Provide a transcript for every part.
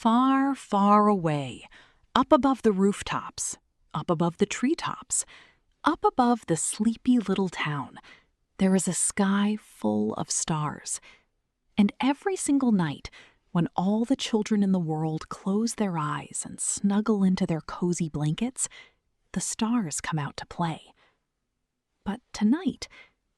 Far, far away, up above the rooftops, up above the treetops, up above the sleepy little town, there is a sky full of stars. And every single night, when all the children in the world close their eyes and snuggle into their cozy blankets, the stars come out to play. But tonight,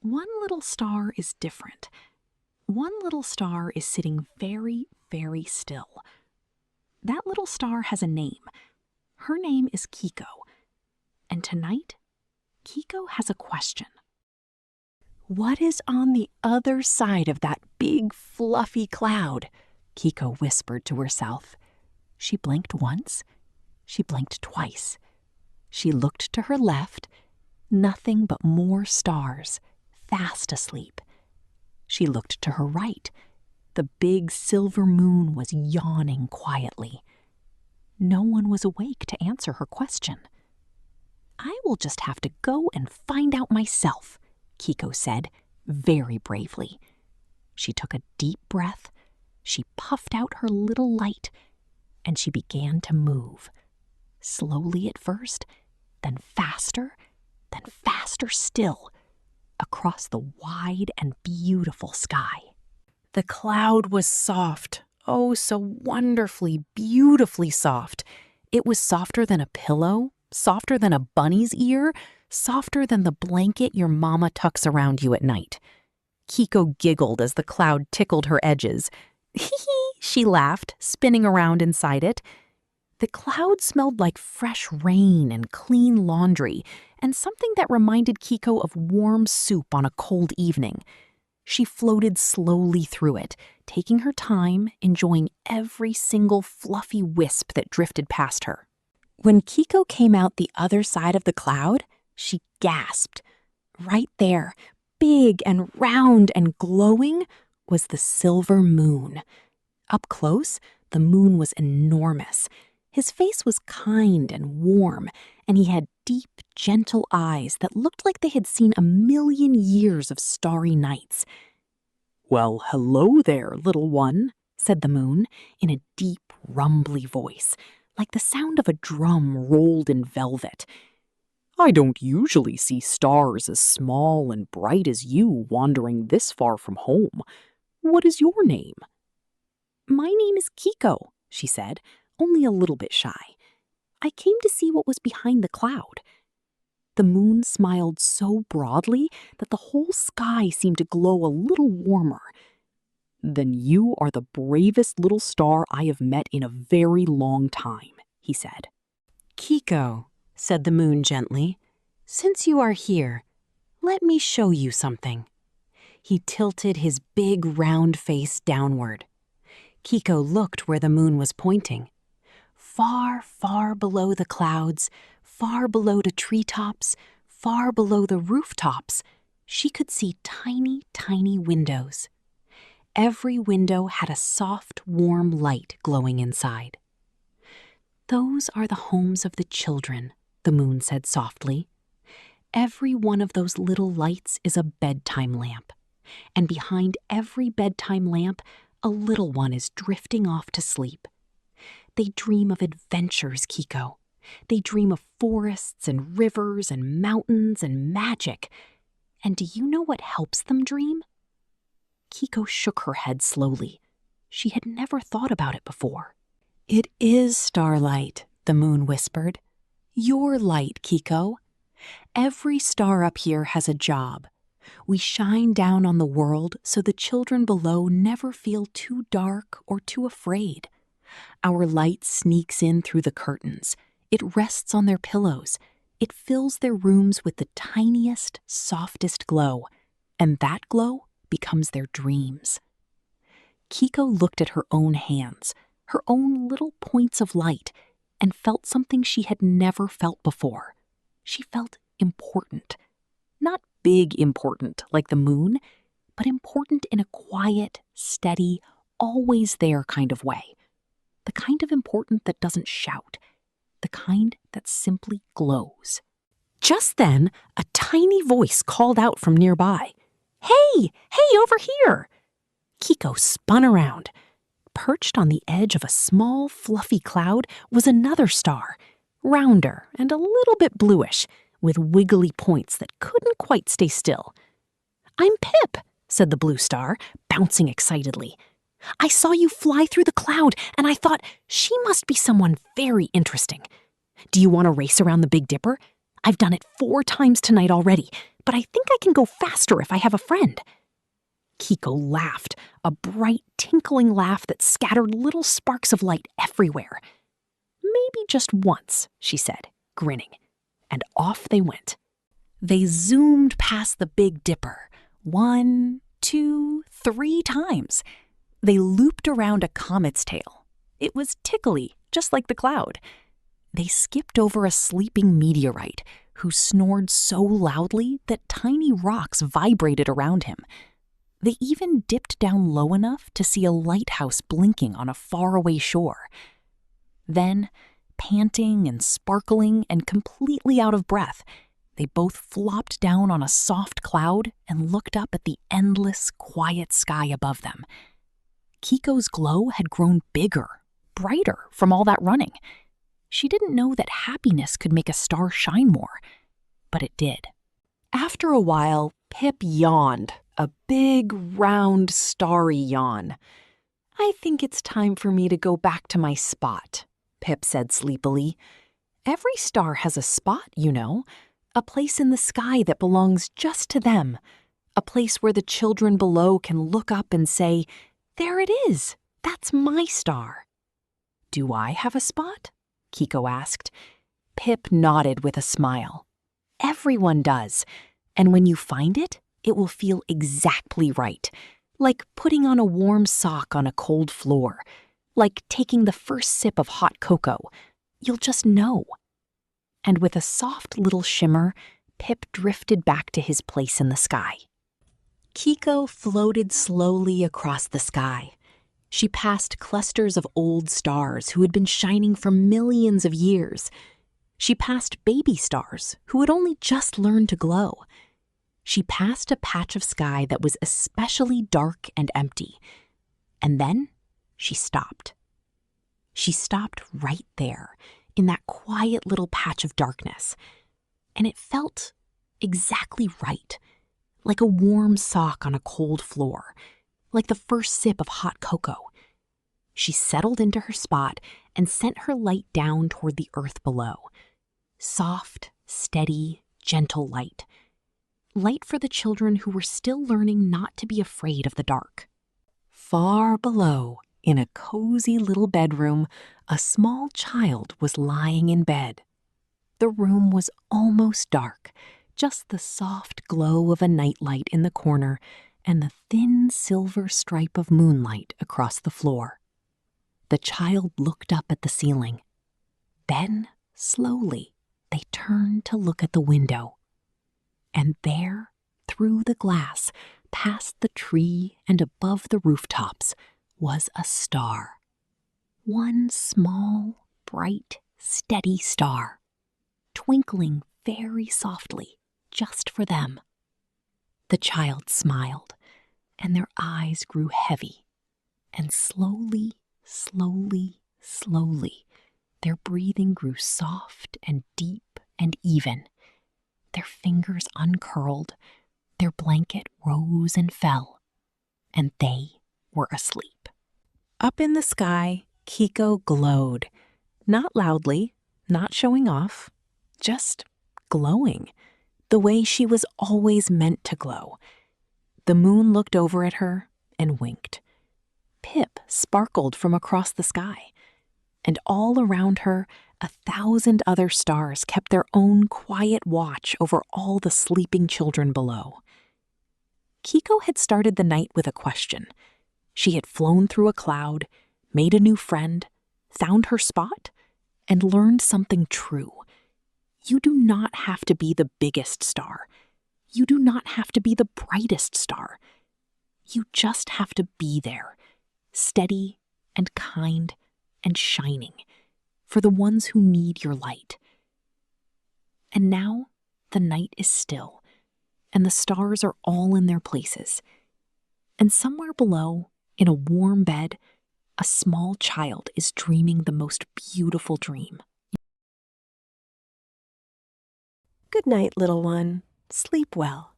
one little star is different. One little star is sitting very, very still. That little star has a name. Her name is Kiko. And tonight, Kiko has a question. "What is on the other side of that big, fluffy cloud?" Kiko whispered to herself. She blinked once. She blinked twice. She looked to her left. Nothing but more stars, fast asleep. She looked to her right. The big silver moon was yawning quietly. No one was awake to answer her question. "I will just have to go and find out myself," Kiko said, very bravely. She took a deep breath, she puffed out her little light, and she began to move. Slowly at first, then faster still, across the wide and beautiful sky. The cloud was soft, oh, so wonderfully, beautifully soft. It was softer than a pillow, softer than a bunny's ear, softer than the blanket your mama tucks around you at night. Kiko giggled as the cloud tickled her edges. "Hee-hee," she laughed, spinning around inside it. The cloud smelled like fresh rain and clean laundry, and something that reminded Kiko of warm soup on a cold evening. She floated slowly through it, taking her time, enjoying every single fluffy wisp that drifted past her. When Kiko came out the other side of the cloud, she gasped. Right there, big and round and glowing, was the silver moon. Up close, the moon was enormous. His face was kind and warm, and he had deep, gentle eyes that looked like they had seen 1,000,000 years of starry nights. "Well, hello there, little one," said the moon in a deep, rumbly voice, like the sound of a drum rolled in velvet. "I don't usually see stars as small and bright as you wandering this far from home. What is your name?" "My name is Kiko," she said, only a little bit shy. "I came to see what was behind the cloud." The moon smiled so broadly that the whole sky seemed to glow a little warmer. "Then you are the bravest little star I have met in a very long time," he said. "Kiko," said the moon gently, "since you are here, let me show you something." He tilted his big round face downward. Kiko looked where the moon was pointing. Far, far below the clouds, far below the treetops, far below the rooftops, she could see tiny, tiny windows. Every window had a soft, warm light glowing inside. "Those are the homes of the children," the moon said softly. "Every one of those little lights is a bedtime lamp, and behind every bedtime lamp, a little one is drifting off to sleep. They dream of adventures, Kiko. They dream of forests and rivers and mountains and magic. And do you know what helps them dream?" Kiko shook her head slowly. She had never thought about it before. "It is starlight," the moon whispered. "Your light, Kiko. Every star up here has a job. We shine down on the world so the children below never feel too dark or too afraid. Our light sneaks in through the curtains. It rests on their pillows. It fills their rooms with the tiniest, softest glow, and that glow becomes their dreams." Kiko looked at her own hands, her own little points of light, and felt something she had never felt before. She felt important. Not big important like the moon, but important in a quiet, steady, always there kind of way. The kind of important that doesn't shout. The kind that simply glows. Just then, a tiny voice called out from nearby. "Hey, hey, over here!" Kiko spun around, perched on the edge of a small, fluffy cloud was another star, rounder and a little bit bluish, with wiggly points that couldn't quite stay still. "I'm Pip," said the blue star, bouncing excitedly. "I saw you fly through the cloud, and I thought she must be someone very interesting. Do you want to race around the Big Dipper? I've done it 4 times tonight already, but I think I can go faster if I have a friend." Kiko laughed, a bright, tinkling laugh that scattered little sparks of light everywhere. "Maybe just once," she said, grinning, and off they went. They zoomed past the Big Dipper 1, 2, 3 times. They looped around a comet's tail. It was tickly, just like the cloud. They skipped over a sleeping meteorite who snored so loudly that tiny rocks vibrated around him. They even dipped down low enough to see a lighthouse blinking on a faraway shore. Then, panting and sparkling and completely out of breath, they both flopped down on a soft cloud and looked up at the endless, quiet sky above them. Kiko's glow had grown bigger, brighter from all that running. She didn't know that happiness could make a star shine more, but it did. After a while, Pip yawned, a big, round, starry yawn. "I think it's time for me to go back to my spot," Pip said sleepily. "Every star has a spot, you know, a place in the sky that belongs just to them, a place where the children below can look up and say, 'There it is, that's my star.'" "Do I have a spot?" Kiko asked. Pip nodded with a smile. "Everyone does, and when you find it, it will feel exactly right, like putting on a warm sock on a cold floor, like taking the first sip of hot cocoa. You'll just know." And with a soft little shimmer, Pip drifted back to his place in the sky. Kiko floated slowly across the sky. She passed clusters of old stars who had been shining for millions of years. She passed baby stars who had only just learned to glow. She passed a patch of sky that was especially dark and empty. And then she stopped. She stopped right there, in that quiet little patch of darkness. And it felt exactly right, like a warm sock on a cold floor, like the first sip of hot cocoa. She settled into her spot and sent her light down toward the earth below. Soft, steady, gentle light. Light for the children who were still learning not to be afraid of the dark. Far below, in a cozy little bedroom, a small child was lying in bed. The room was almost dark, just the soft glow of a nightlight in the corner and the thin silver stripe of moonlight across the floor. The child looked up at the ceiling. Then, slowly, they turned to look at the window. And there, through the glass, past the tree and above the rooftops, was a star. One small, bright, steady star, twinkling very softly, just for them. The child smiled, and their eyes grew heavy, and slowly, slowly, slowly, their breathing grew soft and deep and even. Their fingers uncurled, their blanket rose and fell, and they were asleep. Up in the sky, Kiko glowed, not loudly, not showing off, just glowing, the way she was always meant to glow. The moon looked over at her and winked. Pip sparkled from across the sky, and all around her, 1,000 other stars kept their own quiet watch over all the sleeping children below. Kiko had started the night with a question. She had flown through a cloud, made a new friend, found her spot, and learned something true. You do not have to be the biggest star. You do not have to be the brightest star. You just have to be there, steady and kind and shining, for the ones who need your light. And now the night is still, and the stars are all in their places. And somewhere below, in a warm bed, A small child is dreaming the most beautiful dream. Good night, little one. Sleep well.